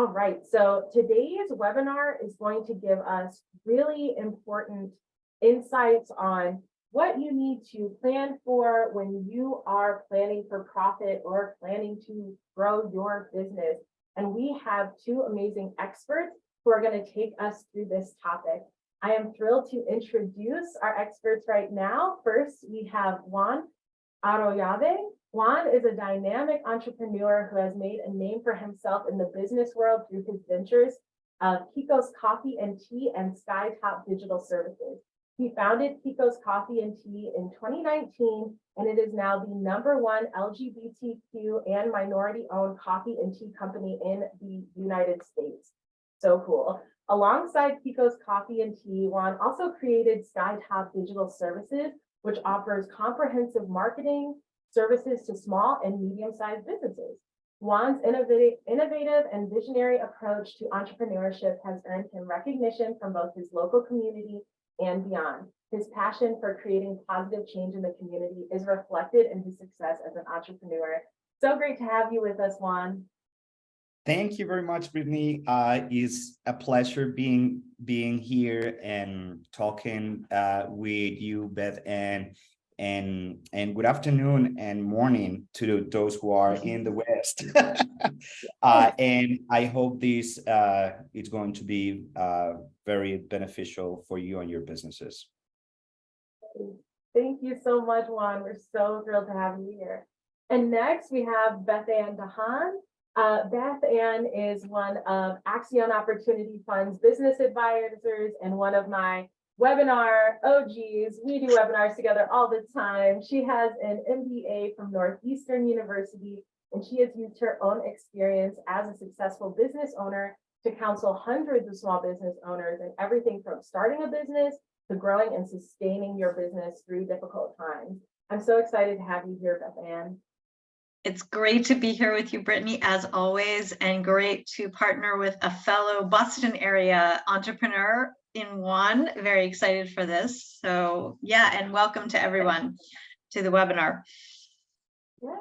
All right, so today's webinar is going to give us really important insights on what you need to plan for when you are planning for profit or planning to grow your business. And we have two amazing experts who are going to take us through this topic. I am thrilled to introduce our experts right now. First, we have Juan Arroyave. Juan is a dynamic entrepreneur who has made a name for himself in the business world through his ventures of Kikos Coffee and Tea and Skytop Digital Services. He founded Kikos Coffee and Tea in 2019, and it is now the #1 LGBTQ and minority-owned coffee and tea company in the United States. So cool. Alongside Kikos Coffee and Tea, Juan also created Skytop Digital Services, which offers comprehensive marketing services to small and medium-sized businesses. Juan's innovative and visionary approach to entrepreneurship has earned him recognition from both his local community and beyond. His passion for creating positive change in the community is reflected in his success as an entrepreneur. So great to have you with us, Juan. Thank you very much, Brittany. It's a pleasure being here and talking with you, Beth, and good afternoon and morning to those who are in the West. And I hope this is going to be very beneficial for you and your businesses. Thank you so much, Juan. We're so thrilled to have you here. And next we have Beth and Dahan. Beth Ann is one of Accion Opportunity Fund's business advisors and one of my webinar OGs. We do webinars together all the time. She has an MBA from Northeastern University, and she has used her own experience as a successful business owner to counsel hundreds of small business owners in everything from starting a business to growing and sustaining your business through difficult times. I'm so excited to have you here, Beth Ann. It's great to be here with you, Brittany, as always, and great to partner with a fellow Boston area entrepreneur in Juan. Very excited for this. So yeah, and welcome to everyone to the webinar. Yes,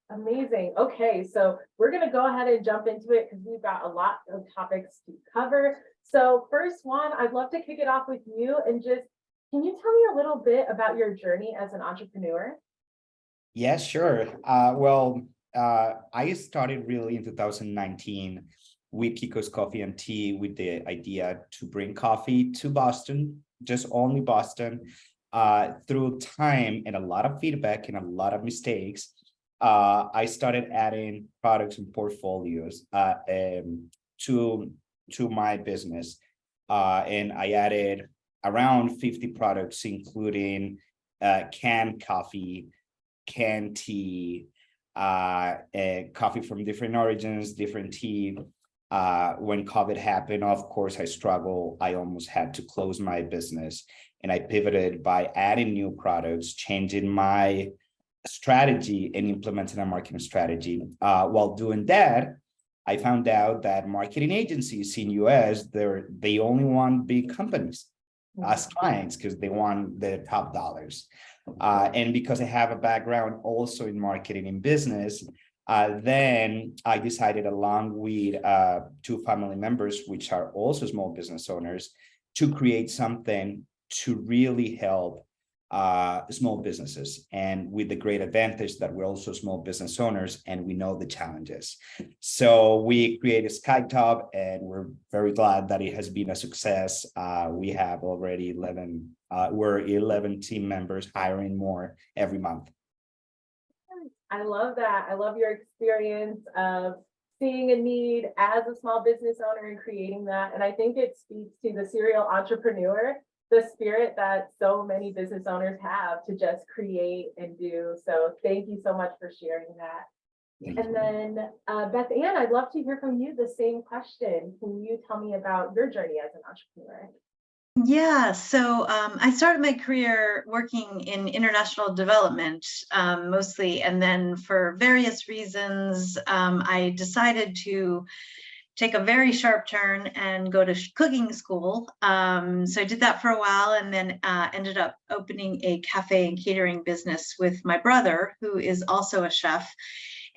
amazing. Okay, so we're going to go ahead and jump into it because we've got a lot of topics to cover. So first, Juan, I'd love to kick it off with you and just, can you tell me a little bit about your journey as an entrepreneur? Yeah, sure. I started really in 2019 with Kikos Coffee and Tea with the idea to bring coffee to Boston, just only Boston. Through time and a lot of feedback and a lot of mistakes, I started adding products and portfolios to my business. And I added around 50 products, including canned coffee, canned tea, coffee from different origins, different tea. When COVID happened, of course, I struggled. I almost had to close my business, and I pivoted by adding new products, changing my strategy and implementing a marketing strategy. While doing that, I found out that marketing agencies in US, they only want big companies as clients because they want the top dollars. And because I have a background also in marketing and business, then I decided, along with two family members, which are also small business owners, to create something to really help small businesses, and with the great advantage that we're also small business owners and we know the challenges. So we created Skytop, and we're very glad that it has been a success. We have already 11 team members, hiring more every month. I love that. I love your experience of seeing a need as a small business owner and creating that. And I think it speaks to the serial entrepreneur, the spirit that so many business owners have to just create and do. So thank you so much for sharing that. And then Beth Ann, I'd love to hear from you the same question. Can you tell me about your journey as an entrepreneur? Yeah, so I started my career working in international development mostly, and then for various reasons, I decided to take a very sharp turn and go to cooking school. So I did that for a while, and then ended up opening a cafe and catering business with my brother, who is also a chef.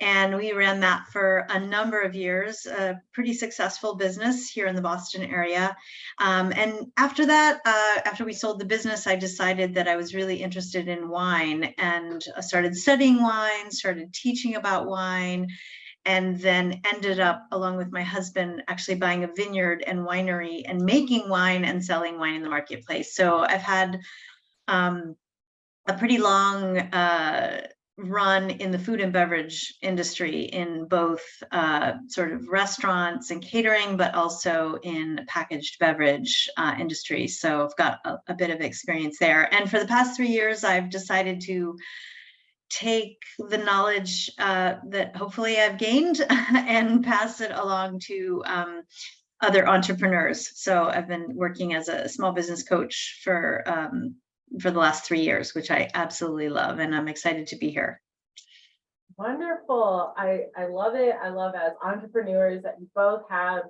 And we ran that for a number of years, a pretty successful business here in the Boston area. And after that, after we sold the business, I decided that I was really interested in wine, and I started studying wine, started teaching about wine, and then ended up, along with my husband, actually buying a vineyard and winery and making wine and selling wine in the marketplace. So I've had a pretty long run in the food and beverage industry, in both sort of restaurants and catering, but also in packaged beverage industry. So I've got a bit of experience there. And for the past 3 years, I've decided to take the knowledge that hopefully I've gained and pass it along to other entrepreneurs. So I've been working as a small business coach for the last 3 years, which I absolutely love, and I'm excited to be here. Wonderful. I love it. I love, as entrepreneurs, that you both have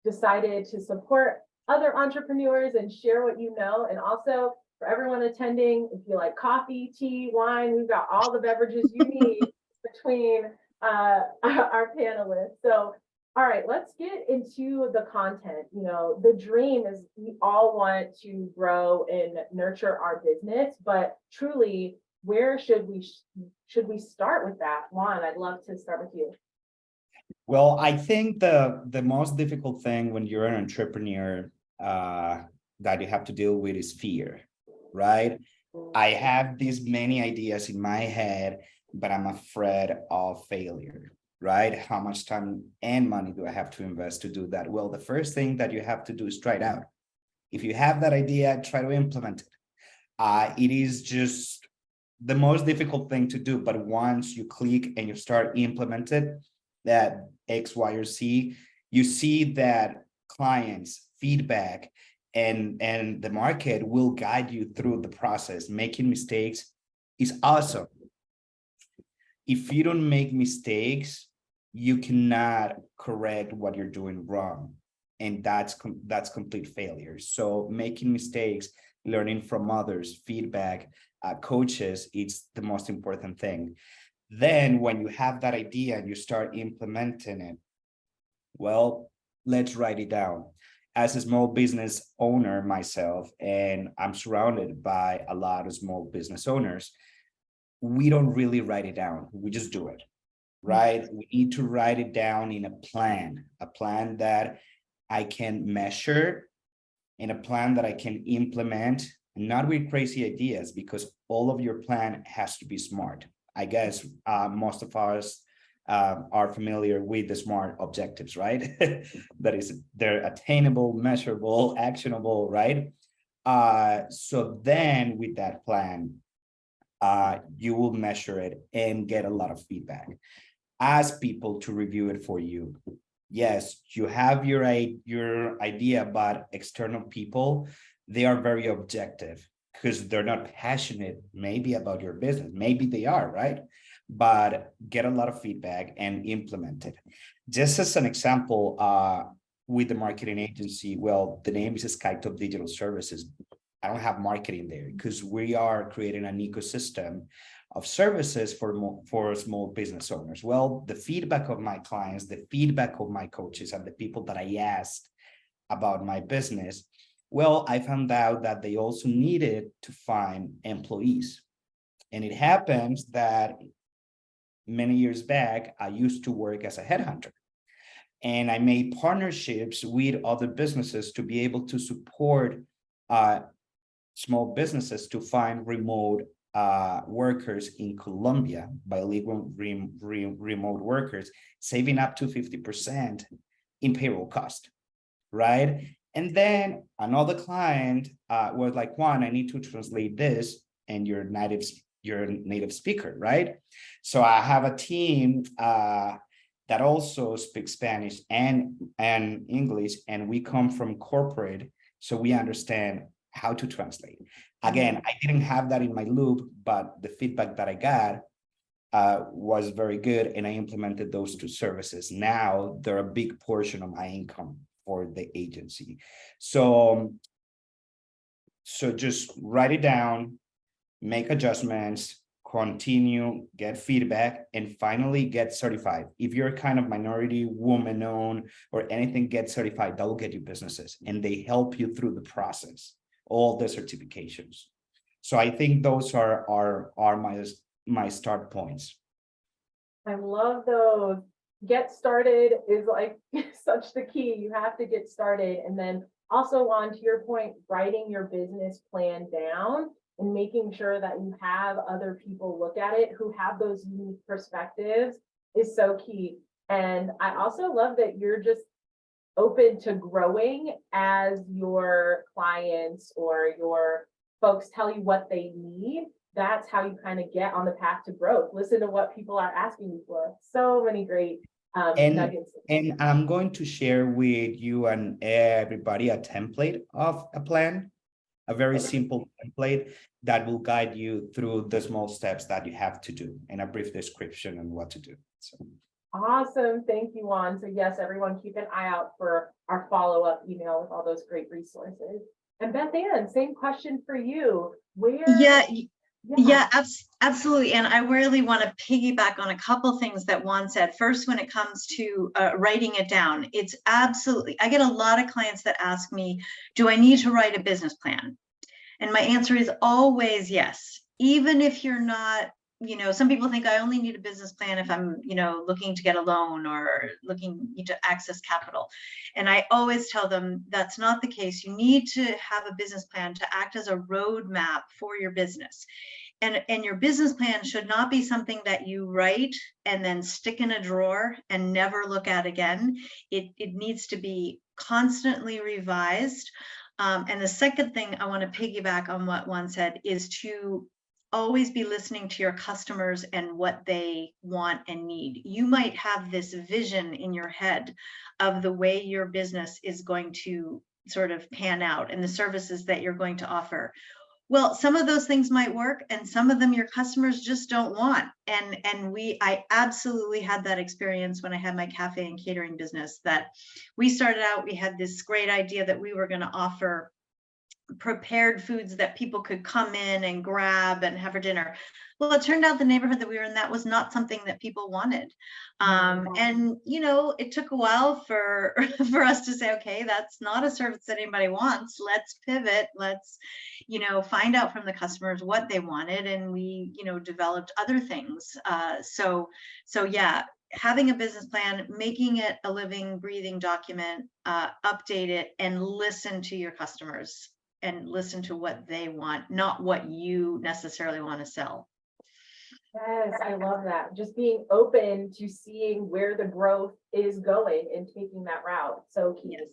decided to support other entrepreneurs and share what you know. And also, for everyone attending, if you like coffee, tea, wine, we've got all the beverages you need between our panelists. So, all right, let's get into the content. You know, the dream is we all want to grow and nurture our business, but truly, where should we start with that? Juan, I'd love to start with you. Well, I think the most difficult thing when you're an entrepreneur that you have to deal with is fear, right? I have these many ideas in my head, but I'm afraid of failure, right? How much time and money do I have to invest to do that? Well, the first thing that you have to do is try it out. If you have that idea, try to implement it. It is just the most difficult thing to do, but once you click and you start implementing that X, Y, or Z, you see that clients' feedback and the market will guide you through the process. Making mistakes is awesome. If you don't make mistakes, you cannot correct what you're doing wrong, and that's complete failure. So making mistakes, learning from others, feedback, coaches, it's the most important thing. Then when you have that idea and you start implementing it, well, let's write it down. As a small business owner myself, and I'm surrounded by a lot of small business owners, we don't really write it down. We just do it, right? We need to write it down in a plan that I can measure, and a plan that I can implement, not with crazy ideas, because all of your plan has to be smart. I guess most of us are familiar with the SMART objectives, right? That is, they're attainable, measurable, actionable, right? So then with that plan, you will measure it and get a lot of feedback. Ask people to review it for you. Yes, you have your idea, but external people, they are very objective because they're not passionate maybe about your business. Maybe they are, right? But get a lot of feedback and implement it. Just as an example, with the marketing agency, well, the name is Skytop Digital Services. I don't have marketing there because we are creating an ecosystem of services for small business owners. Well, the feedback of my clients, the feedback of my coaches, and the people that I asked about my business, well, I found out that they also needed to find employees. And it happens that many years back, I used to work as a headhunter. And I made partnerships with other businesses to be able to support small businesses to find remote workers in Colombia, bilingual remote workers, saving up to 50% in payroll cost, right? And then another client was like, Juan, I need to translate this, and you're a native speaker, right? So I have a team that also speaks Spanish and English, and we come from corporate, so we understand how to translate. Again, I didn't have that in my loop, but the feedback that I got was very good, and I implemented those two services. Now they're a big portion of my income for the agency. So just write it down, make adjustments, continue, get feedback, and finally get certified. If you're kind of minority, woman-owned, or anything, get certified. That will get you businesses, and they help you through the process, all the certifications. So I think those are my start points. I love those. Get started is like such the key. You have to get started. And then also, Juan, to your point, writing your business plan down and making sure that you have other people look at it who have those unique perspectives is so key. And I also love that you're just open to growing as your clients or your folks tell you what they need. That's how you kind of get on the path to growth. Listen to what people are asking you for. So many great nuggets. And I'm going to share with you and everybody a template of a plan, a very simple template that will guide you through the small steps that you have to do, and a brief description on what to do. So. Awesome. Thank you, Juan. So yes, everyone keep an eye out for our follow-up email with all those great resources. And Beth Ann, same question for you. Yeah, absolutely. And I really want to piggyback on a couple things that Juan said. First, when it comes to writing it down, it's absolutely, I get a lot of clients that ask me, do I need to write a business plan? And my answer is always yes. Even if you're not, some people think I only need a business plan if I'm, looking to get a loan or looking to access capital. And I always tell them that's not the case. You need to have a business plan to act as a roadmap for your business. And your business plan should not be something that you write and then stick in a drawer and never look at again. It needs to be constantly revised. And the second thing I want to piggyback on what Juan said is to always be listening to your customers and what they want and need. You might have this vision in your head of the way your business is going to sort of pan out and the services that you're going to offer. Well, some of those things might work and some of them your customers just don't want. And I absolutely had that experience when I had my cafe and catering business, that we started out, we had this great idea that we were going to offer prepared foods that people could come in and grab and have for dinner. Well, it turned out the neighborhood that we were in, that was not something that people wanted. And, it took a while for us to say, okay, that's not a service that anybody wants. Let's pivot. Let's, find out from the customers what they wanted. And we, developed other things. So yeah, having a business plan, making it a living, breathing document, update it, and listen to your customers and listen to what they want, not what you necessarily want to sell. Yes, I love that. Just being open to seeing where the growth is going and taking that route. So key. Yes.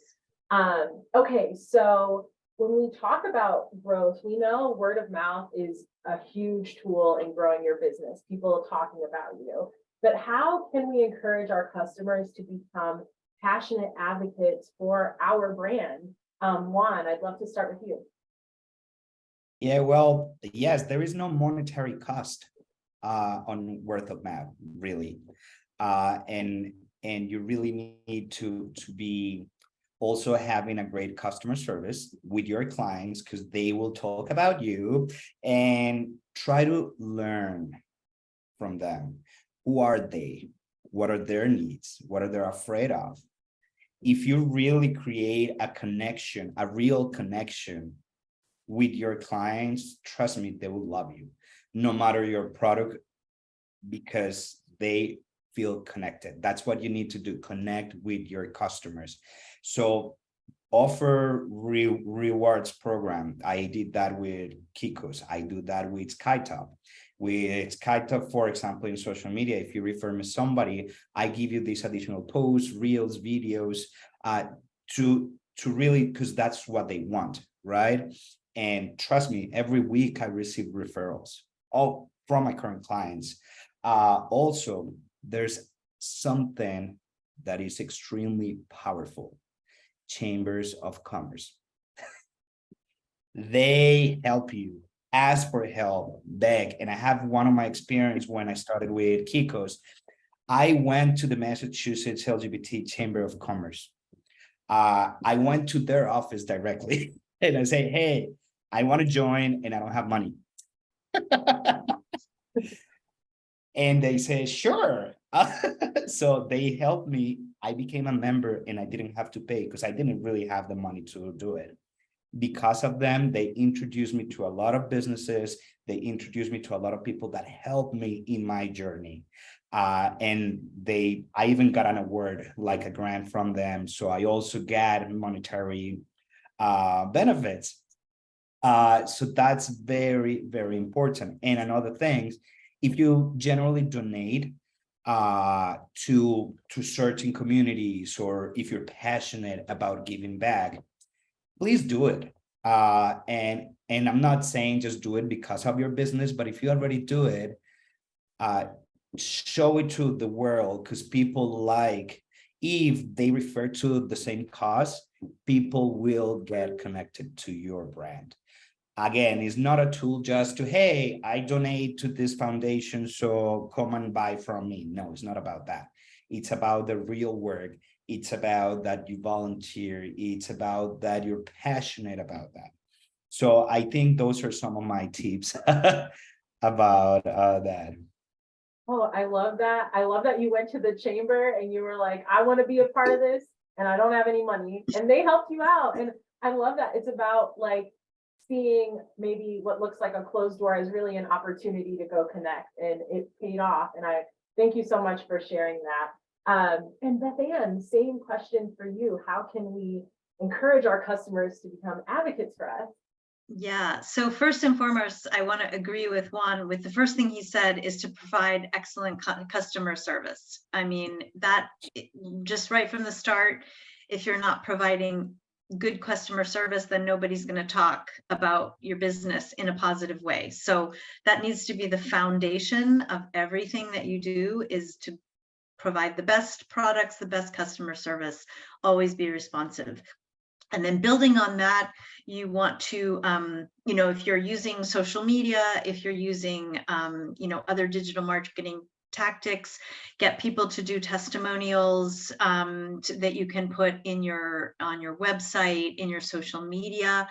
Okay, so when we talk about growth, we know word of mouth is a huge tool in growing your business, people talking about you. But how can we encourage our customers to become passionate advocates for our brand? Juan, I'd love to start with you. Yeah, well, yes, there is no monetary cost on word of mouth, really. And you really need to be also having a great customer service with your clients, because they will talk about you, and try to learn from them. Who are they? What are their needs? What are they afraid of? If you really create a connection, a real connection with your clients, trust me, they will love you, no matter your product, because they feel connected. That's what you need to do, connect with your customers. So offer rewards program. I did that with Kikos. I do that with Skytop. With Skytop, for example, in social media, if you refer me somebody, I give you these additional posts, reels, videos, to really, because that's what they want, right? And trust me, every week I receive referrals, all from my current clients. Also, there's something that is extremely powerful: chambers of commerce. They help you, ask for help, beg. And I have one of my experience when I started with Kikos. I went to the Massachusetts LGBT Chamber of Commerce. I went to their office directly and I say, hey, I want to join and I don't have money. And they say, sure. So they helped me. I became a member and I didn't have to pay because I didn't really have the money to do it. Because of them, they introduced me to a lot of businesses. They introduced me to a lot of people that helped me in my journey. And I even got an award, like a grant from them. So I also got monetary benefits. So that's very, very important. And another thing, if you generally donate to certain communities, or if you're passionate about giving back, please do it. And I'm not saying just do it because of your business, but if you already do it, show it to the world, because people if they refer to the same cause, people will get connected to your brand. Again, it's not a tool just to, hey, I donate to this foundation, so come and buy from me. No, it's not about that. It's about the real work. It's about that you volunteer. It's about that you're passionate about that. So I think those are some of my tips about that. Oh, I love that. I love that you went to the chamber and you were like, I want to be a part of this and I don't have any money. And they helped you out. And I love that. It's about like seeing maybe what looks like a closed door is really an opportunity to go connect, and it paid off. And I thank you so much for sharing that. And Beth Ann, same question for you. How can we encourage our customers to become advocates for us? Yeah, so first and foremost, I want to agree with Juan with the first thing he said is to provide excellent customer service. I mean, that just right from the start, if you're not providing good customer service, then nobody's going to talk about your business in a positive way. So that needs to be the foundation of everything that you do, is to provide the best products, the best customer service, always be responsive. And then building on that, you want to, if you're using social media, if you're using, other digital marketing tactics, get people to do testimonials that you can put on your website, in your social media,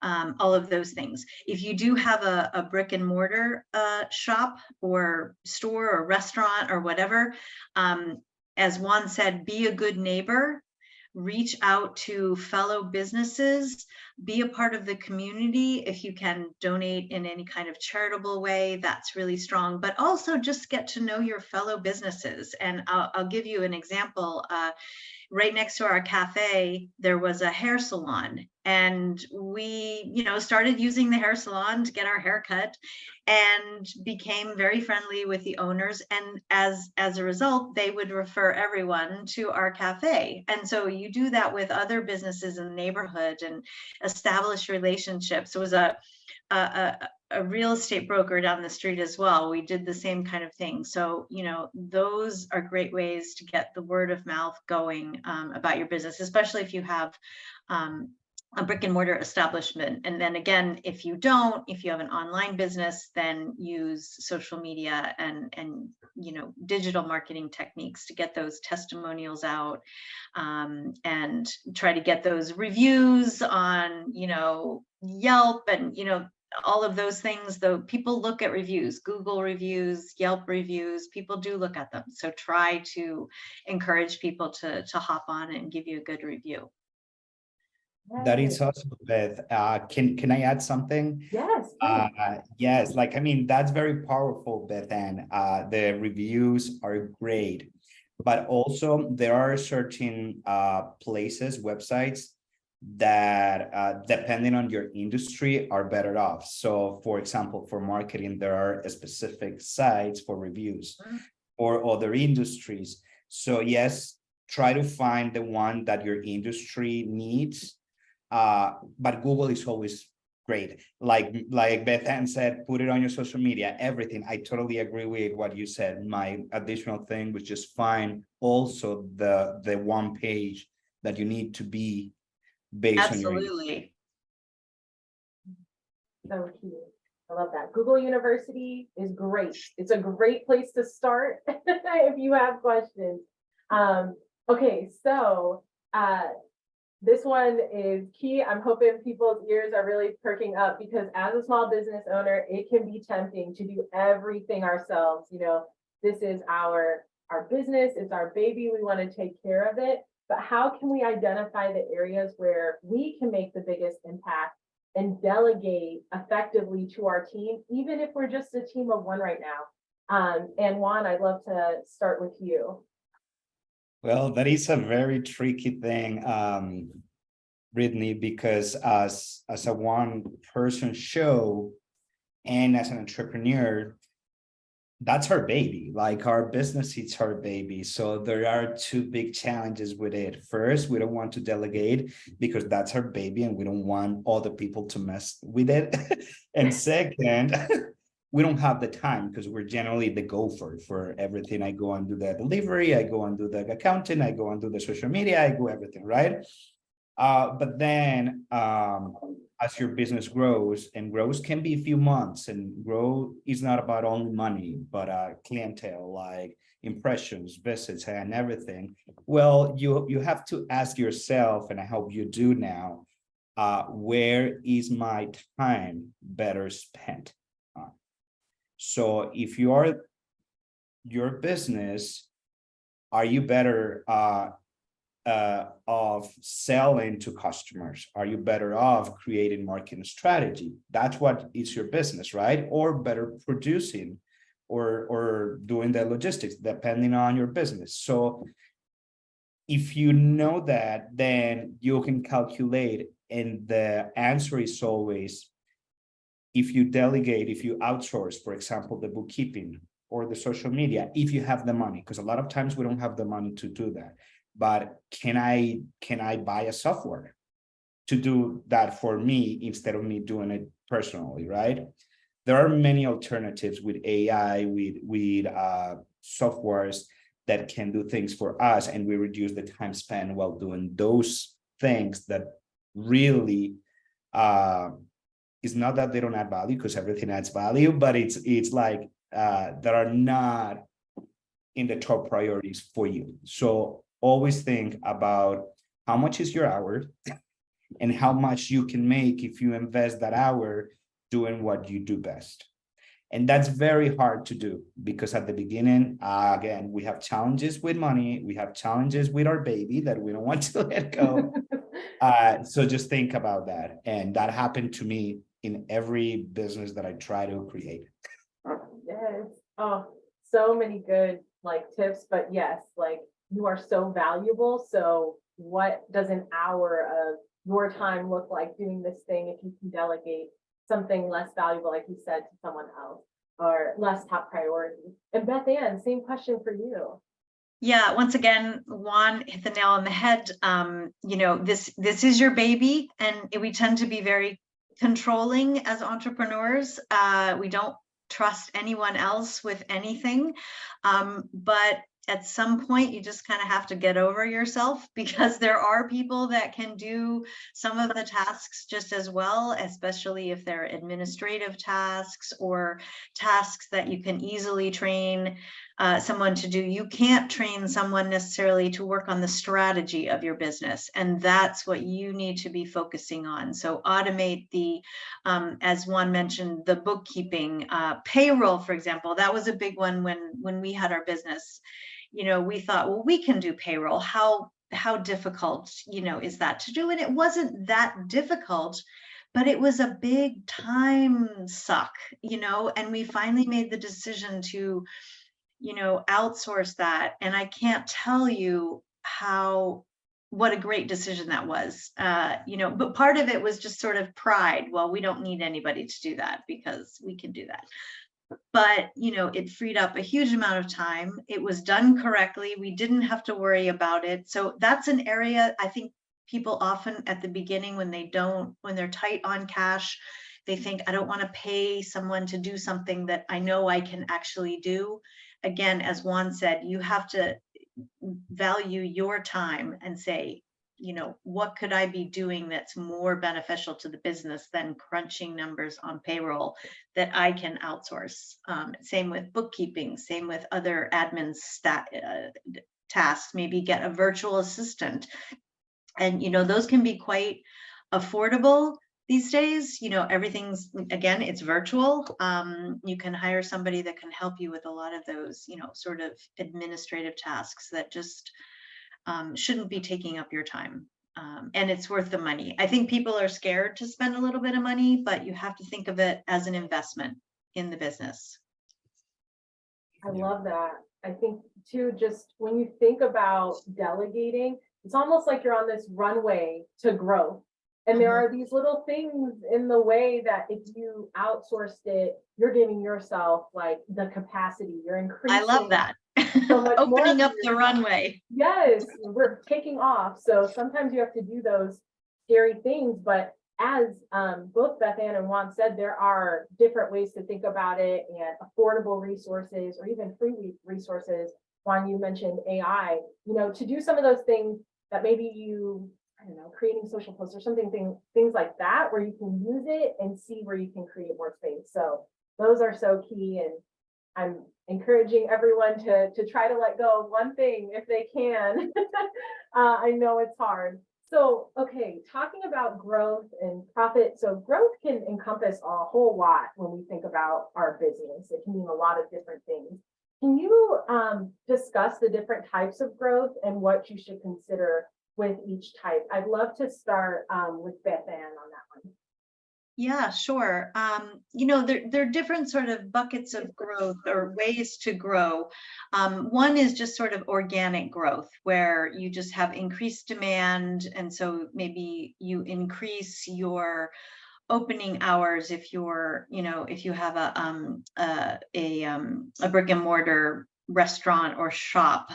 all of those things. If you do have a brick and mortar shop or store or restaurant or whatever, as Juan said, be a good neighbor. Reach out to fellow businesses, be a part of the community. If you can donate in any kind of charitable way, that's really strong, but also just get to know your fellow businesses. And I'll give you an example. Right next to our cafe, there was a hair salon, and we, started using the hair salon to get our hair cut and became very friendly with the owners. And as a result, they would refer everyone to our cafe. And so you do that with other businesses in the neighborhood and establish relationships. It was a real estate broker down the street as well. We did the same kind of thing. So, those are great ways to get the word of mouth going about your business, especially if you have a brick and mortar establishment. And then again, if you have an online business, then use social media and digital marketing techniques to get those testimonials out, and try to get those reviews on, Yelp and, all of those things. Though people look at reviews, Google reviews, Yelp reviews, people do look at them. So try to encourage people to hop on and give you a good review. That is awesome, Beth. Can I add something? Yes. Yes, that's very powerful, Beth Ann. The reviews are great, but also there are certain places, websites that depending on your industry are better off. So for example, for marketing, there are specific sites for reviews or other industries. So yes, try to find the one that your industry needs. But Google is always great. Like Beth Ann said, put it on your social media, everything. I totally agree with what you said. My additional thing was just find also the one page that you need to be based on your Absolutely. So cute. I love that. Google University is great. It's a great place to start if you have questions. Okay, so This one is key. I'm hoping people's ears are really perking up because as a small business owner, it can be tempting to do everything ourselves. You know, this is our business, it's our baby, we want to take care of it. But how can we identify the areas where we can make the biggest impact and delegate effectively to our team, even if we're just a team of one right now? And Juan, I'd love to start with you. Well, that is a very tricky thing, Brittany, because as a one person show and as an entrepreneur, that's her baby. Like our business, it's her baby. So there are two big challenges with it. First, we don't want to delegate because that's her baby and we don't want other people to mess with it. And second, we don't have the time because we're generally the gopher for everything. I go and do the delivery, I go and do the accounting, I go and do the social media, I do everything, right? But then as your business grows, and grows can be a few months, and grow is not about only money, but clientele, like impressions, visits, and everything. Well, you have to ask yourself, and I hope you do now, where is my time better spent? So if you are your business, are you better of selling to customers? Are you better off creating marketing strategy? That's what is your business, right? Or better producing or doing the logistics, depending on your business. So if you know that, then you can calculate, and the answer is always, if you delegate, if you outsource, for example, the bookkeeping or the social media, if you have the money, because a lot of times we don't have the money to do that. But can I buy a software to do that for me instead of me doing it personally, right? There are many alternatives with AI, with softwares that can do things for us, and we reduce the time spent while doing those things that really it's not that they don't add value, because everything adds value, but it's like that are not in the top priorities for you. So always think about how much is your hour and how much you can make if you invest that hour doing what you do best. And that's very hard to do because at the beginning, again, we have challenges with money. We have challenges with our baby that we don't want to let go. So just think about that. And that happened to me in every business that I try to create. Yes. Oh, so many good tips, but yes, you are so valuable. So what does an hour of your time look like doing this thing if you can delegate something less valuable, like you said, to someone else, or less top priority? And Beth Ann, same question for you. Yeah, once again, Juan hit the nail on the head. This is your baby, and we tend to be very controlling as entrepreneurs. We don't trust anyone else with anything, but at some point you just kind of have to get over yourself, because there are people that can do some of the tasks just as well, especially if they're administrative tasks or tasks that you can easily train someone to do. You can't train someone necessarily to work on the strategy of your business, and that's what you need to be focusing on. So automate the, as Juan mentioned, the bookkeeping, payroll, for example. That was a big one when we had our business. We thought, well, we can do payroll. How difficult, is that to do? And it wasn't that difficult, but it was a big time suck, and we finally made the decision to outsource that. And I can't tell you what a great decision that was. But part of it was just sort of pride. Well, we don't need anybody to do that because we can do that. But it freed up a huge amount of time. It was done correctly. We didn't have to worry about it. So that's an area I think people often at the beginning, when they're tight on cash, they think, I don't want to pay someone to do something that I know I can actually do. Again, as Juan said, you have to value your time and say, what could I be doing that's more beneficial to the business than crunching numbers on payroll that I can outsource? Same with bookkeeping, same with other admin tasks. Maybe get a virtual assistant And, those can be quite affordable these days. Everything's, again, it's virtual. You can hire somebody that can help you with a lot of those, sort of administrative tasks that just shouldn't be taking up your time. And it's worth the money. I think people are scared to spend a little bit of money, but you have to think of it as an investment in the business. I love that. I think too, just when you think about delegating, it's almost like you're on this runway to growth. And there are these little things in the way that if you outsourced it, you're giving yourself like the capacity, you're increasing. I love that. So much Opening more up the runway. Yes, we're taking off. So sometimes you have to do those scary things, but as both Beth Ann and Juan said, there are different ways to think about it, and affordable resources or even free resources. Juan, you mentioned AI, to do some of those things that maybe you, I don't know, creating social posts or something, things like that, where you can use it and see where you can create more space. So those are so key, and I'm encouraging everyone to try to let go of one thing if they can. I know it's hard. So, okay, talking about growth and profit. So growth can encompass a whole lot when we think about our business. It can mean a lot of different things. Can you discuss the different types of growth and what you should consider with each type? I'd love to start with Beth Ann on that one. Yeah, sure. There are different sort of buckets of growth or ways to grow. One is just sort of organic growth, where you just have increased demand. And so maybe you increase your opening hours if you're, if you have a brick and mortar restaurant or shop.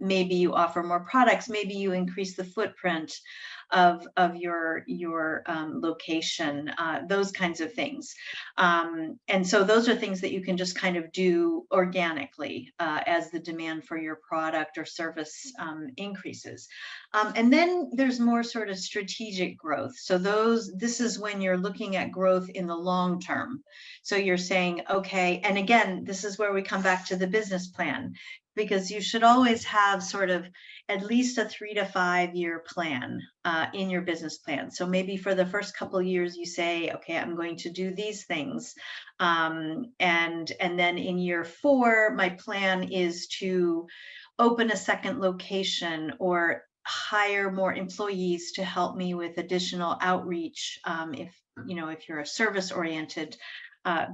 Maybe you offer more products, maybe you increase the footprint of your location, those kinds of things. And so those are things that you can just kind of do organically as the demand for your product or service increases. And then there's more sort of strategic growth. So this is when you're looking at growth in the long term. So you're saying, okay, and again, this is where we come back to the business plan, because you should always have sort of at least a 3 to 5 year plan in your business plan. So maybe for the first couple of years, you say, okay, I'm going to do these things. And then in year 4, my plan is to open a second location or hire more employees to help me with additional outreach if you're a service oriented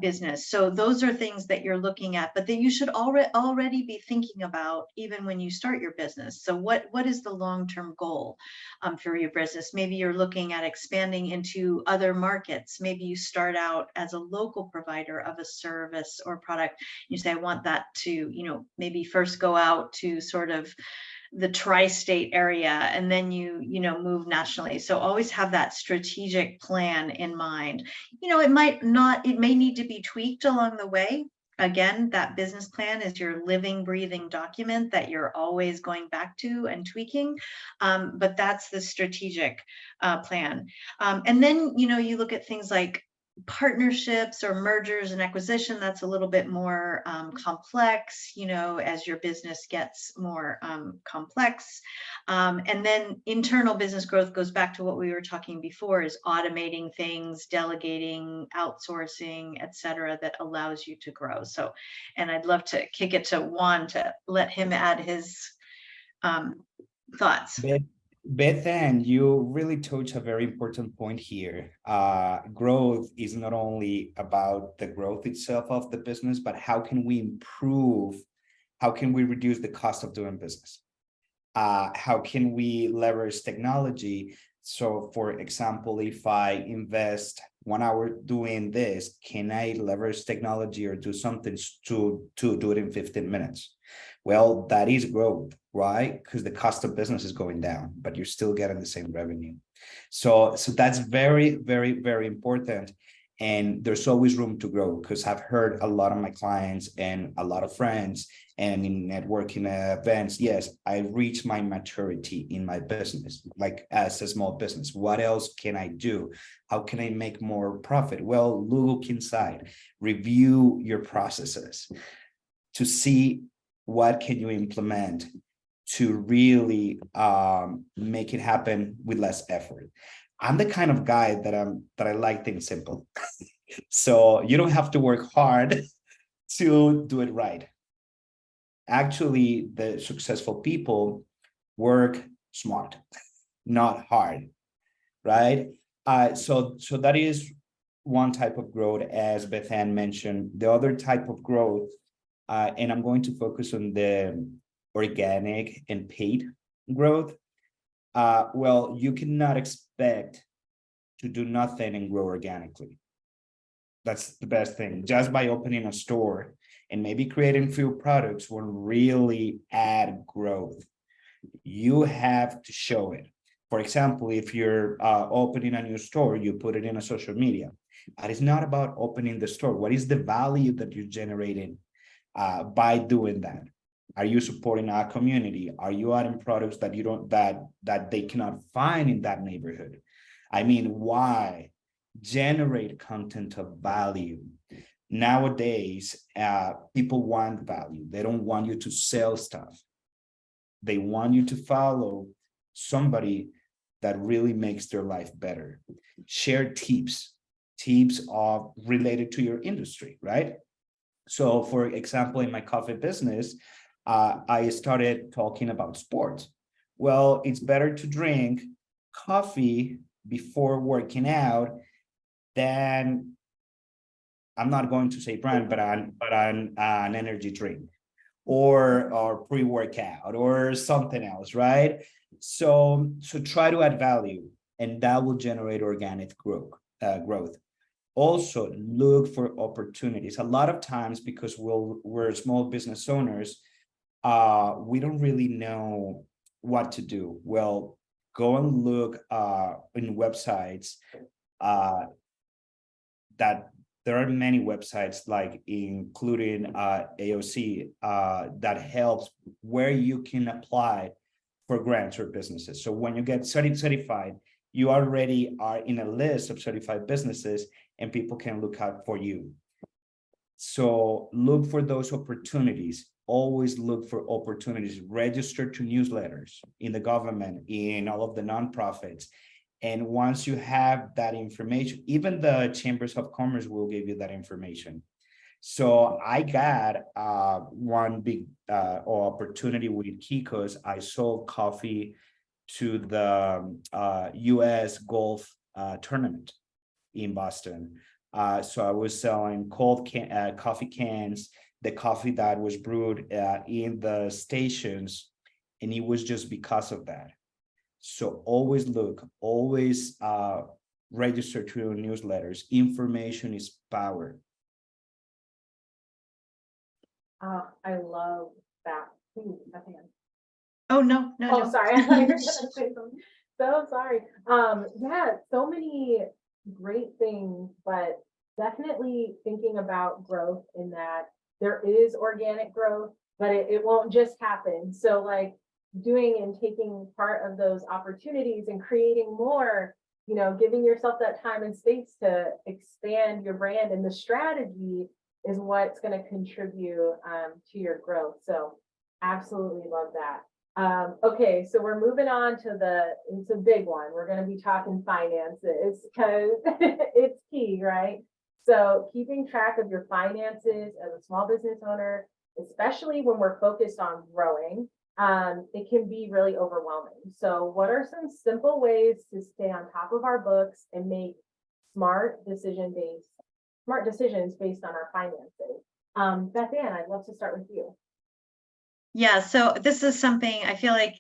business. So those are things that you're looking at, but that you should already be thinking about even when you start your business. So what is the long-term goal for your business? Maybe you're looking at expanding into other markets. Maybe you start out as a local provider of a service or product. You say, I want that to, maybe first go out to sort of the tri-state area, and then you move nationally. So always have that strategic plan in mind. It may need to be tweaked along the way. Again, that business plan is your living, breathing document that you're always going back to and tweaking. But that's the strategic plan. And then, you look at things like partnerships or mergers and acquisition. That's a little bit more complex, as your business gets more complex. And then internal business growth goes back to what we were talking before, is automating things, delegating, outsourcing, et cetera, that allows you to grow. So, and I'd love to kick it to Juan to let him add his thoughts. Beth Ann, you really touch a very important point here. Growth is not only about the growth itself of the business, but how can we reduce the cost of doing business? How can we leverage technology? So for example, if I invest 1 hour doing this, can I leverage technology or do something to do it in 15 minutes? Well, that is growth, right? Because the cost of business is going down, but you're still getting the same revenue. So that's very, very, very important. And there's always room to grow, because I've heard a lot of my clients and a lot of friends and in networking events, yes, I reached my maturity in my business, like as a small business. What else can I do? How can I make more profit? Well, look inside, review your processes to see what can you implement to really make it happen with less effort. I'm the kind of guy that I like things simple. So you don't have to work hard to do it right. Actually, the successful people work smart, not hard, right? So that is one type of growth, as Beth Ann mentioned. The other type of growth, and I'm going to focus on the organic and paid growth. Well, you cannot expect to do nothing and grow organically. That's the best thing. Just by opening a store and maybe creating few products will really add growth. You have to show it. For example, if you're opening a new store, you put it in a social media. But it's not about opening the store. What is the value that you're generating by doing that? Are you supporting our community? Are you adding products that you don't that they cannot find in that neighborhood? I mean, why generate content of value? Nowadays, people want value. They don't want you to sell stuff. They want you to follow somebody that really makes their life better. Share tips of related to your industry, right? So for example, in my coffee business, I started talking about sports. Well, it's better to drink coffee before working out than, I'm not going to say brand, but an energy drink or pre-workout or something else, right? So try to add value, and that will generate organic growth. Also, look for opportunities. A lot of times, because we're small business owners, we don't really know what to do. Well, go and look in websites that there are many websites, like including AOC, that helps where you can apply for grants or businesses. So when you get certified, you already are in a list of certified businesses and people can look out for you. So look for those opportunities. Always look for opportunities. Register to newsletters in the government, in all of the nonprofits. And once you have that information, even the chambers of commerce will give you that information. So I got one big opportunity with Kikos. I sold coffee to the US golf tournament in Boston. So I was selling cold coffee cans, the coffee that was brewed in the stations, and it was just because of that. So always look, always register to your newsletters. Information is power. I love that. Please, Dahan. Oh, no. Oh, sorry. I thought you were gonna say something. So sorry. Yeah, so many great things, but definitely thinking about growth in that there is organic growth, but it won't just happen. So like doing and taking part of those opportunities and creating more, giving yourself that time and space to expand your brand, and the strategy is what's going to contribute to your growth. So absolutely love that. Okay, so we're moving on to it's a big one. We're going to be talking finances because it's key, right? So keeping track of your finances as a small business owner, especially when we're focused on growing, it can be really overwhelming. So what are some simple ways to stay on top of our books and make smart decisions based on our finances? Beth Ann, I'd love to start with you. Yeah, so this is something I feel like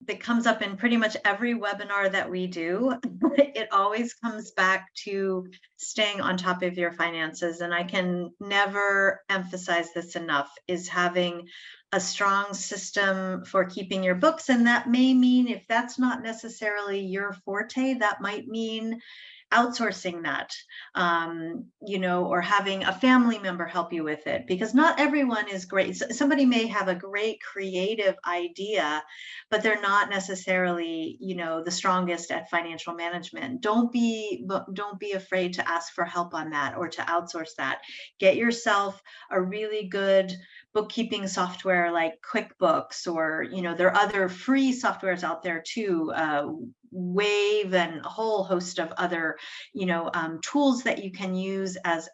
that comes up in pretty much every webinar that we do. It always comes back to staying on top of your finances. And I can never emphasize this enough, is having a strong system for keeping your books. And that may mean, if that's not necessarily your forte, that might mean outsourcing that, or having a family member help you with it, because not everyone is great. Somebody may have a great creative idea, but they're not necessarily, the strongest at financial management. Don't be afraid to ask for help on that or to outsource that. Get yourself a really good bookkeeping software like QuickBooks, or there are other free softwares out there too, Wave and a whole host of other tools that you can use as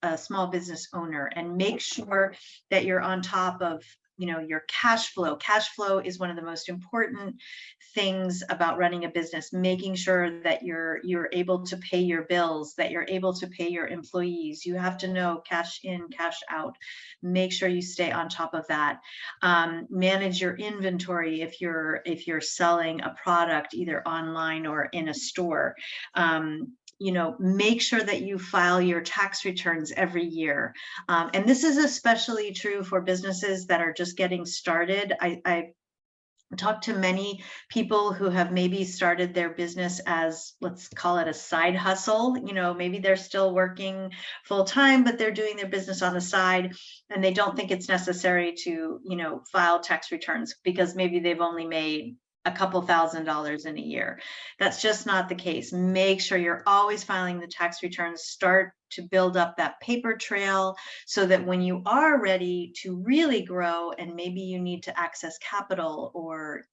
a small business owner, and make sure that you're on top of your cash flow. Cash flow is one of the most important things about running a business, making sure that you're able to pay your bills, that you're able to pay your employees. You have to know cash in, cash out. Make sure you stay on top of that. Manage your inventory if you're selling a product either online or in a store. Make sure that you file your tax returns every year. And this is especially true for businesses that are just getting started. I talked to many people who have maybe started their business as, let's call it a side hustle. Maybe they're still working full time, but they're doing their business on the side, and they don't think it's necessary to, file tax returns because maybe they've only made a couple $1,000s in a year. That's just not the case. Make sure you're always filing the tax returns. Start to build up that paper trail so that when you are ready to really grow, and maybe you need to access capital or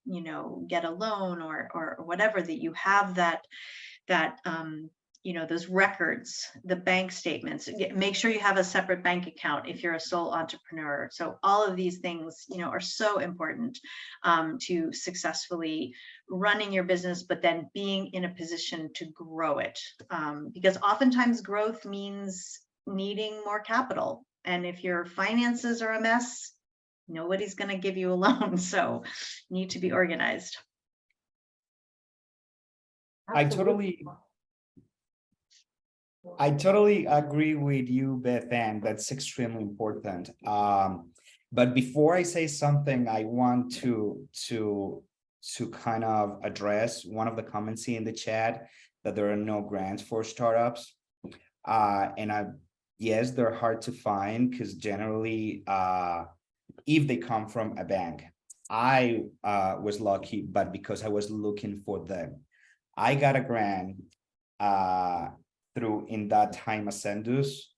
get a loan or whatever, that you have that those records, the bank statements. Make sure you have a separate bank account if you're a sole entrepreneur. So all of these things, are so important to successfully running your business, but then being in a position to grow it. Because oftentimes growth means needing more capital. And if your finances are a mess, nobody's going to give you a loan. So you need to be organized. I totally agree with you, Beth, and that's extremely important. But before I say something, I want to kind of address one of the comments in the chat, that there are no grants for startups. Yes, they're hard to find because generally, if they come from a bank, I was lucky, but because I was looking for them, I got a grant through, in that time, Ascendus.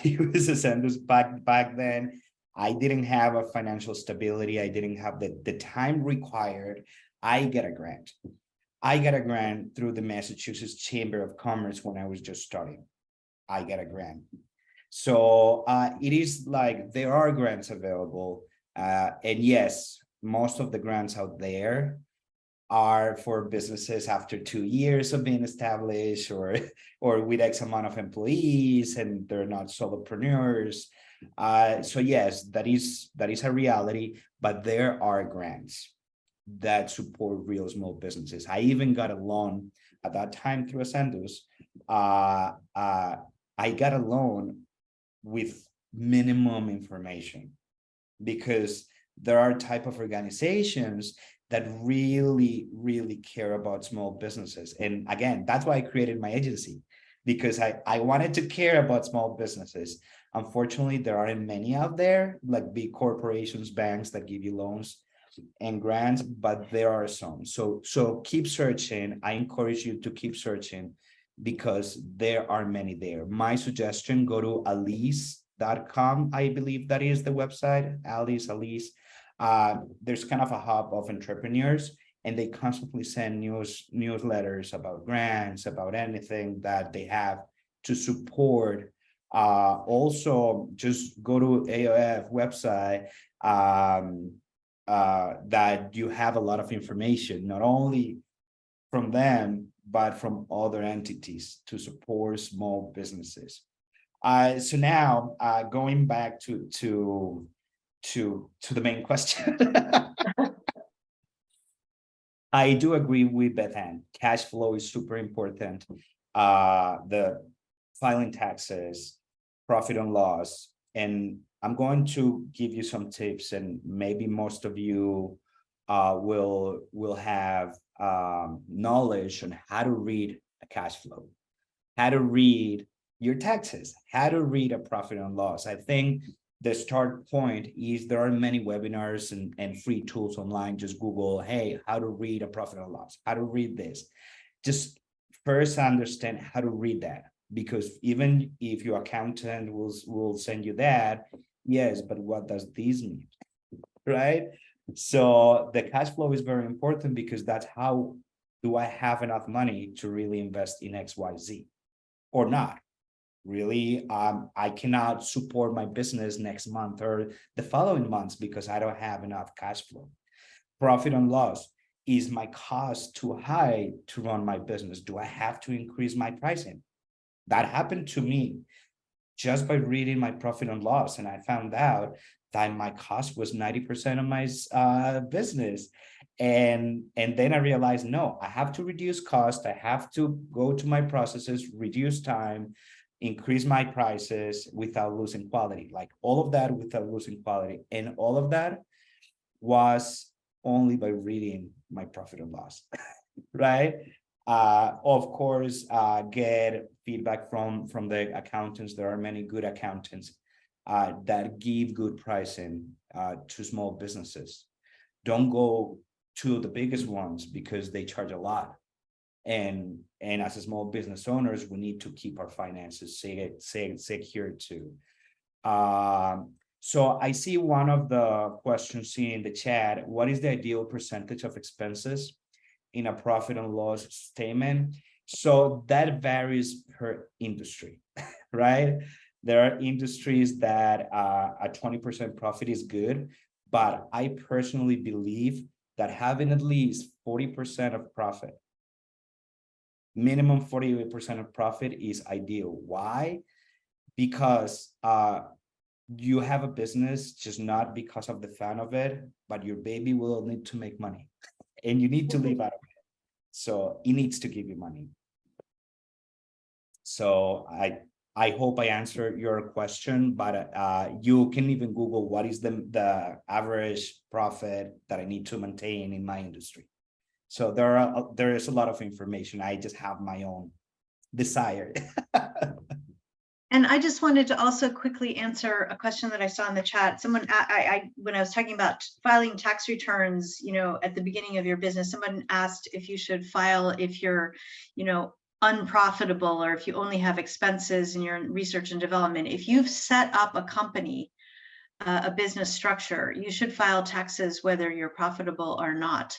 It was Ascendus back then. I didn't have a financial stability. I didn't have the time required. I got a grant. I got a grant through the Massachusetts Chamber of Commerce when I was just starting. I got a grant. So it is like there are grants available. And yes, most of the grants out there are for businesses after 2 years of being established, or with X amount of employees, and they're not solopreneurs. So yes, that is a reality, but there are grants that support real small businesses. I even got a loan at that time through Ascendus. I got a loan with minimum information, because there are type of organizations that really, really care about small businesses. And again, that's why I created my agency, because I wanted to care about small businesses. Unfortunately, there aren't many out there, like big corporations, banks that give you loans and grants, but there are some. So keep searching. I encourage you to keep searching, because there are many there. My suggestion, go to Alice.com. I believe that is the website, Alice. There's kind of a hub of entrepreneurs, and they constantly send newsletters about grants, about anything that they have to support. Also, just go to AOF website, that you have a lot of information, not only from them, but from other entities to support small businesses. So now, going back to the main question. I do agree with Beth Ann. Cash flow is super important. The filing taxes, profit and loss, and I'm going to give you some tips, and maybe most of you will have knowledge on how to read a cash flow, how to read your taxes, how to read a profit and loss. I think the start point is there are many webinars and free tools online. Just Google, hey, how to read a profit and loss, how to read this. Just first understand how to read that, because even if your accountant will send you that, yes, but what does this mean, right? So the cash flow is very important, because that's how do I have enough money to really invest in XYZ or not? Really, I cannot support my business next month or the following months because I don't have enough cash flow. Profit and loss. Is my cost too high to run my business? Do I have to increase my pricing? That happened to me just by reading my profit and loss. And I found out that my cost was 90% of my business. And then I realized, no, I have to reduce cost. I have to go to my processes, reduce time, increase my prices without losing quality, like all of that without losing quality. And all of that was only by reading my profit and loss, right? Of course, get feedback from the accountants. There are many good accountants that give good pricing to small businesses. Don't go to the biggest ones because they charge a lot. And as a small business owners, we need to keep our finances secure too. So I see one of the questions in the chat. What is the ideal percentage of expenses in a profit and loss statement? So that varies per industry, right? There are industries that a 20% profit is good, but I personally believe that having at least 40% of profit, minimum 48% of profit is ideal. Why? Because you have a business just not because of the fun of it, but your baby will need to make money and you need to live out of it. So it needs to give you money. So I hope I answered your question, but you can even Google what is the average profit that I need to maintain in my industry. So there is a lot of information. I just have my own desire. And I just wanted to also quickly answer a question that I saw in the chat. Someone, when I was talking about filing tax returns, at the beginning of your business, someone asked if you should file if you're, unprofitable, or if you only have expenses in your research and development. If you've set up a company, a business structure, you should file taxes whether you're profitable or not.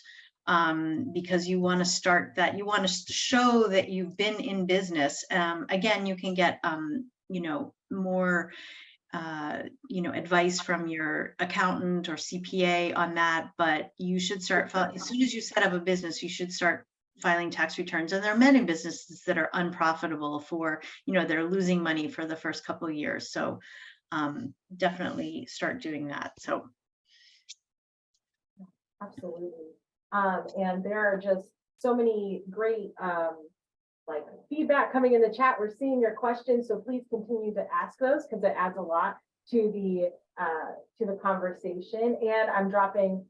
Because you want to start that, you want to show that you've been in business. Again, you can get, more, advice from your accountant or CPA on that, but you should start filing, as soon as you set up a business, you should start filing tax returns. And there are many businesses that are unprofitable for, they're losing money for the first couple of years. So definitely start doing that. So. Absolutely. And there are just so many great feedback coming in the chat. We're seeing your questions, so please continue to ask those because it adds a lot to the conversation. And I'm dropping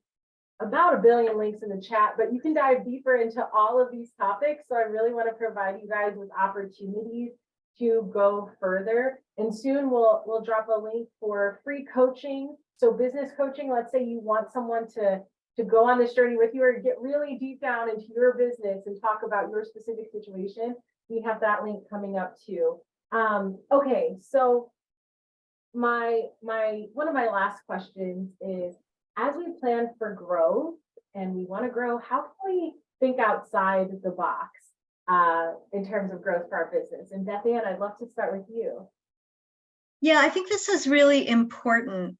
about 1 billion links in the chat, but you can dive deeper into all of these topics. So I really want to provide you guys with opportunities to go further. And soon we'll drop a link for free coaching. So business coaching, let's say you want someone to go on this journey with you or get really deep down into your business and talk about your specific situation, we have that link coming up too. Okay, so one of my last questions is, as we plan for growth and we want to grow, how can we think outside the box in terms of growth for our business? And Beth Ann, I'd love to start with you. Yeah, I think this is really important.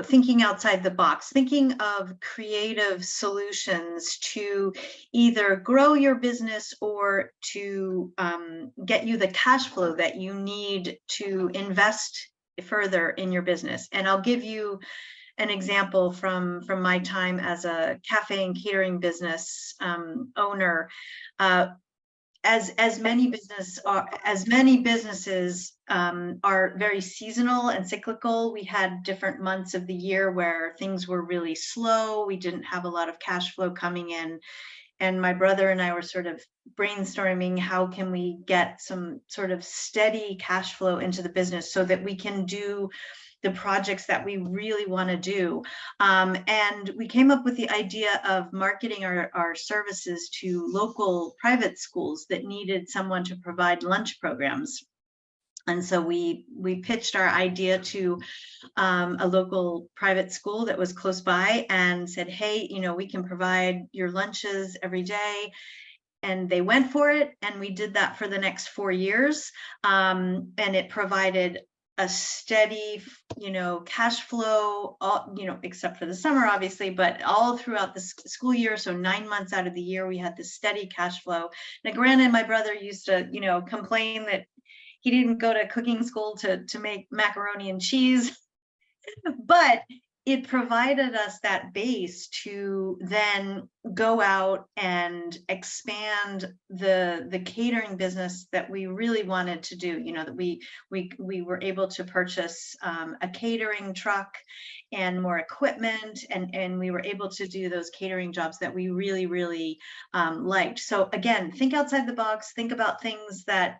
Thinking outside the box, thinking of creative solutions to either grow your business or to get you the cash flow that you need to invest further in your business. And I'll give you an example from my time as a cafe and catering business owner. As many businesses are very seasonal and cyclical, we had different months of the year where things were really slow. We didn't have a lot of cash flow coming in. And my brother and I were sort of brainstorming, how can we get some sort of steady cash flow into the business so that we can do the projects that we really want to do. And we came up with the idea of marketing our services to local private schools that needed someone to provide lunch programs. And so we pitched our idea to a local private school that was close by and said, hey, you know, we can provide your lunches every day. And they went for it. And we did that for the next 4 years. And it provided a steady, you know, cash flow, you know, except for the summer, obviously, but all throughout the school year. So 9 months out of the year, we had this steady cash flow. Now, granted, my brother used to, you know, complain that he didn't go to cooking school to make macaroni and cheese, but it provided us that base to then go out and expand the catering business that we really wanted to do. You know, that we were able to purchase a catering truck and more equipment, and we were able to do those catering jobs that we really liked. So again, think outside the box, think about things that,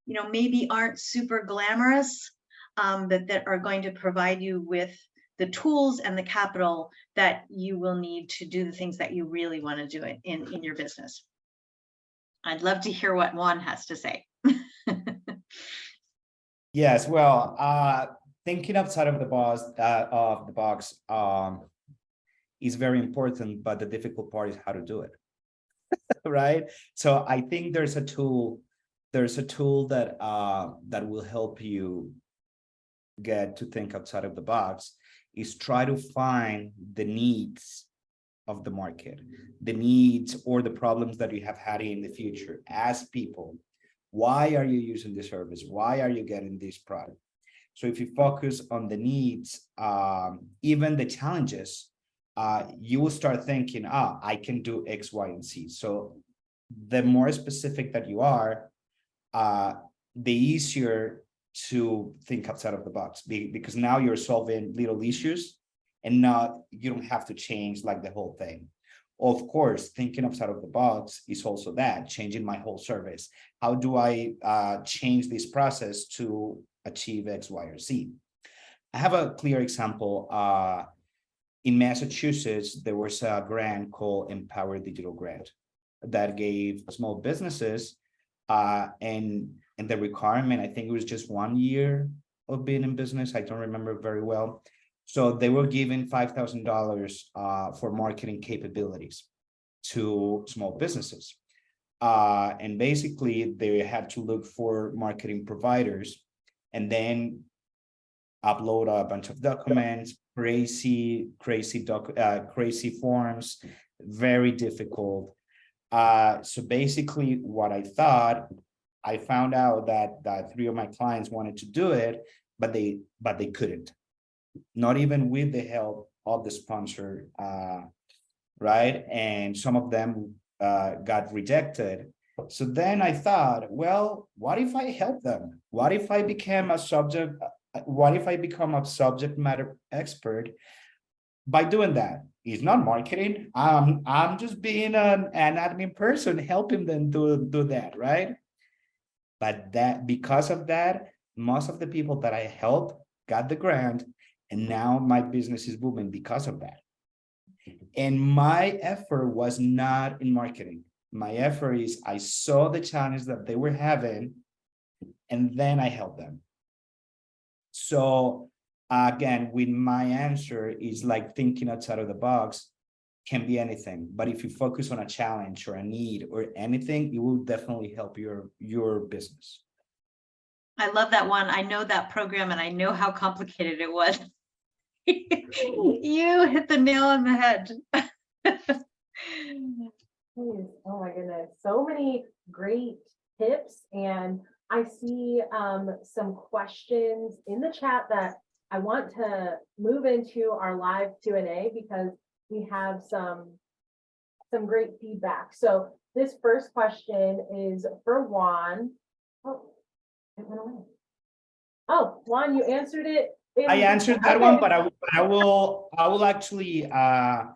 you know, maybe aren't super glamorous, but that are going to provide you with the tools and the capital that you will need to do the things that you really want to do in your business. I'd love to hear what Juan has to say. Yes, well, thinking outside of the box is very important, but the difficult part is how to do it, right? So I think there's a tool that that will help you get to think outside of the box, is try to find the needs of the market, the needs or the problems that you have had in the future. Ask people, why are you using this service? Why are you getting this product? So if you focus on the needs, even the challenges, you will start thinking, I can do X, Y, and Z. So the more specific that you are, the easier to think outside of the box, because now you're solving little issues and you don't have to change like the whole thing. Of course, thinking outside of the box is also that, changing my whole service. How do I change this process to achieve X, Y, or Z? I have a clear example. In Massachusetts, there was a grant called Empower Digital Grant that gave small businesses and the requirement, I think it was just 1 year of being in business. I don't remember very well. So they were given $5,000 for marketing capabilities to small businesses. And basically they had to look for marketing providers and then upload a bunch of documents, crazy forms, very difficult. So basically what I found out that 3 of my clients wanted to do it, but they couldn't, not even with the help of the sponsor, right? And some of them got rejected. So then I thought, well, what if I help them? What if I become a subject matter expert by doing that? It's not marketing. I'm just being an admin person helping them do that, right? But because of that, most of the people that I helped got the grant, and now my business is booming because of that. And my effort was not in marketing. My effort is I saw the challenge that they were having, and then I helped them. So again, with my answer is like thinking outside of the box can be anything. But if you focus on a challenge or a need or anything, it will definitely help your business. I love that one. I know that program and I know how complicated it was. You hit the nail on the head. Oh my goodness, so many great tips, and I see some questions in the chat that I want to move into our live Q&A because we have some great feedback. So this first question is for Juan. Oh, it went away. Oh, Juan, you answered it. I answered that one, but I will actually kind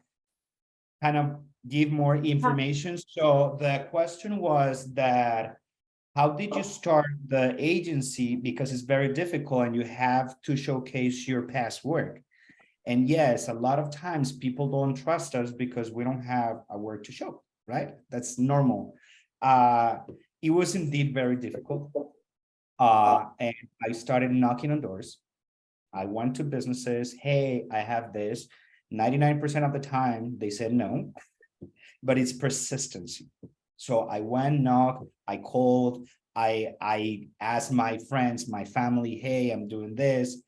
of give more information. So the question was that, how did you start the agency? Because it's very difficult and you have to showcase your past work. And yes, a lot of times people don't trust us because we don't have a work to show, right? That's normal. It was indeed very difficult. And I started knocking on doors. I went to businesses, hey, I have this. 99% of the time, they said no, but it's persistence. So I went, knocked, I called, I asked my friends, my family, hey, I'm doing this.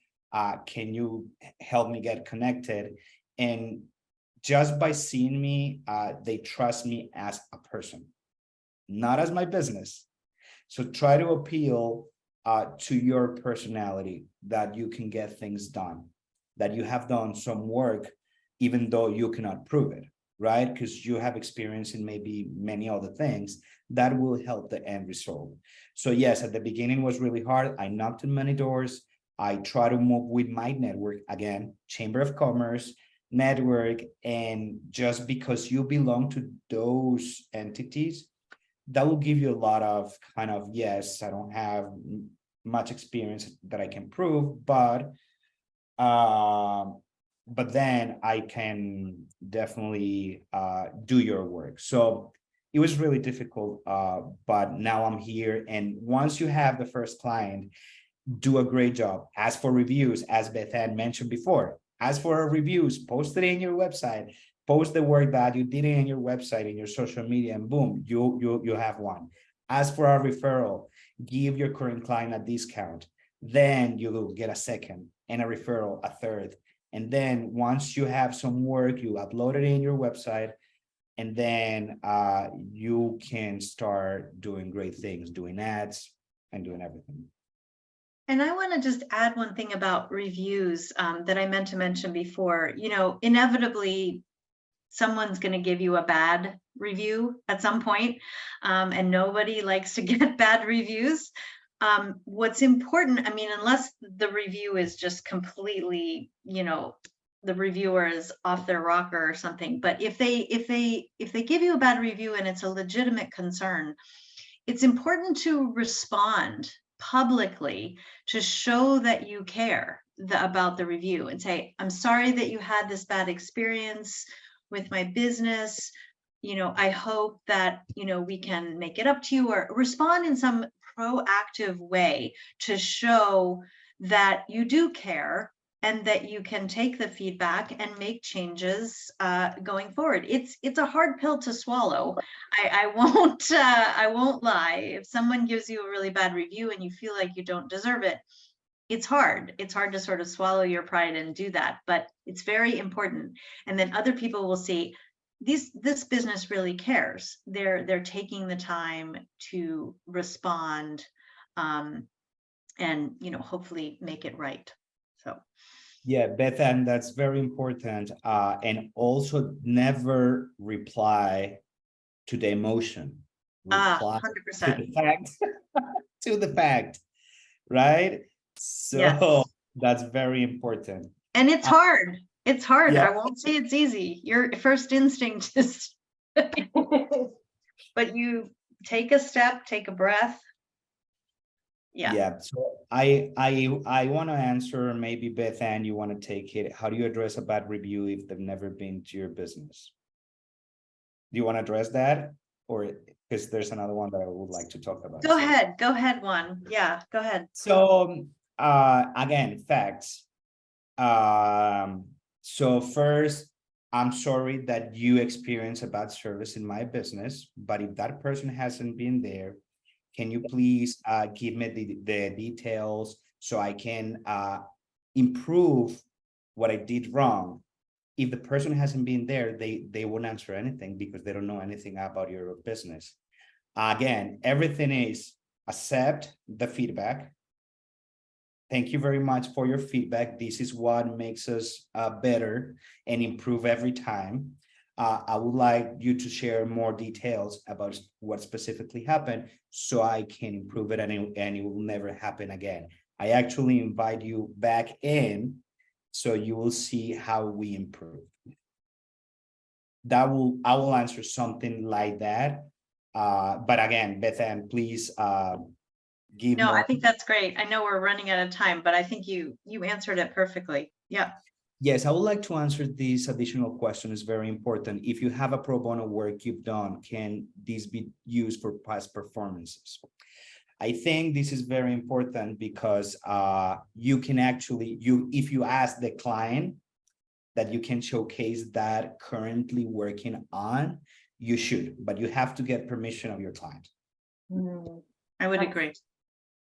Can you help me get connected? And just by seeing me, they trust me as a person, not as my business. So try to appeal to your personality, that you can get things done, that you have done some work, even though you cannot prove it, right? Because you have experience in maybe many other things that will help the end result. So yes, at the beginning was really hard. I knocked on many doors. I try to move with my network, again, Chamber of Commerce, network, and just because you belong to those entities, that will give you a lot of kind of, yes, I don't have much experience that I can prove, but then I can definitely do your work. So it was really difficult, but now I'm here. And once you have the first client, do a great job. As for reviews, as Beth had mentioned before, as for our reviews, post it in your website, post the work that you did in your website, in your social media, and boom, you have one. As for our referral, give your current client a discount. Then you will get a second, and a referral, a third. And then once you have some work, you upload it in your website, and then you can start doing great things, doing ads and doing everything. And I want to just add one thing about reviews that I meant to mention before. You know, inevitably, someone's going to give you a bad review at some point, and nobody likes to get bad reviews. What's important, I mean, unless the review is just completely, you know, the reviewer is off their rocker or something, but if they give you a bad review and it's a legitimate concern, it's important to respond publicly to show that you care about the review and say, I'm sorry that you had this bad experience with my business. You know, I hope that, you know, we can make it up to you, or respond in some proactive way to show that you do care and that you can take the feedback and make changes going forward. It's a hard pill to swallow. I won't lie. If someone gives you a really bad review and you feel like you don't deserve it, it's hard. It's hard to sort of swallow your pride and do that, but it's very important. And then other people will see this business really cares. They're taking the time to respond, and, you know, hopefully make it right. So. Yeah, Beth, and that's very important. And also never reply to the emotion. Reply 100%. to the fact, to the fact, right? So Yes. that's very important. And it's hard. It's hard. Yeah. I won't say it's easy. Your first instinct is, but you take a step, take a breath. Yeah. So I want to answer, maybe Beth Ann, you want to take it. How do you address a bad review if they've never been to your business? Do you want to address that, or because there's another one that I would like to talk about? Go ahead, Juan. Yeah, go ahead. So again, facts. So first, I'm sorry that you experience a bad service in my business, but if that person hasn't been there, can you please give me the details so I can improve what I did wrong? If the person hasn't been there, they won't answer anything because they don't know anything about your business. Again, everything is accept the feedback. Thank you very much for your feedback. This is what makes us better and improve every time. I would like you to share more details about what specifically happened so I can improve it, and it will never happen again. I actually invite you back in so you will see how we improve. I will answer something like that. But again, Beth Ann, please give No, I more. think that's great. I know we're running out of time, but I think you answered it perfectly. Yeah. Yes, I would like to answer this additional question. It's very important. If you have a pro bono work you've done, can this be used for past performances? I think this is very important because you can actually, if you ask the client that you can showcase that currently working on, you should, but you have to get permission of your client. I would That's agree.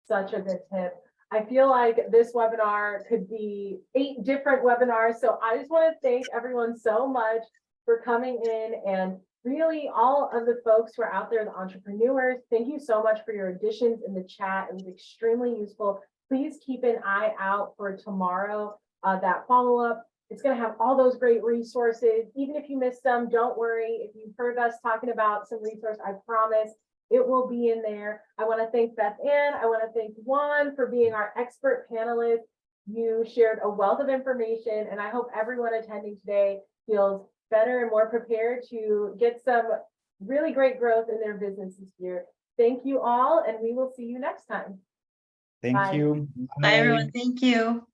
Such a good tip. I feel like this webinar could be 8 different webinars. So I just want to thank everyone so much for coming in, and really all of the folks who are out there, the entrepreneurs. Thank you so much for your additions in the chat. It was extremely useful. Please keep an eye out for tomorrow, that follow-up. It's going to have all those great resources. Even if you missed them, don't worry. If you've heard us talking about some resource, I promise it will be in there. I want to thank Beth Ann. I want to thank Juan for being our expert panelist. You shared a wealth of information, and I hope everyone attending today feels better and more prepared to get some really great growth in their businesses here. Thank you all, and we will see you next time. Thank Bye. you. Bye, everyone. Thank you.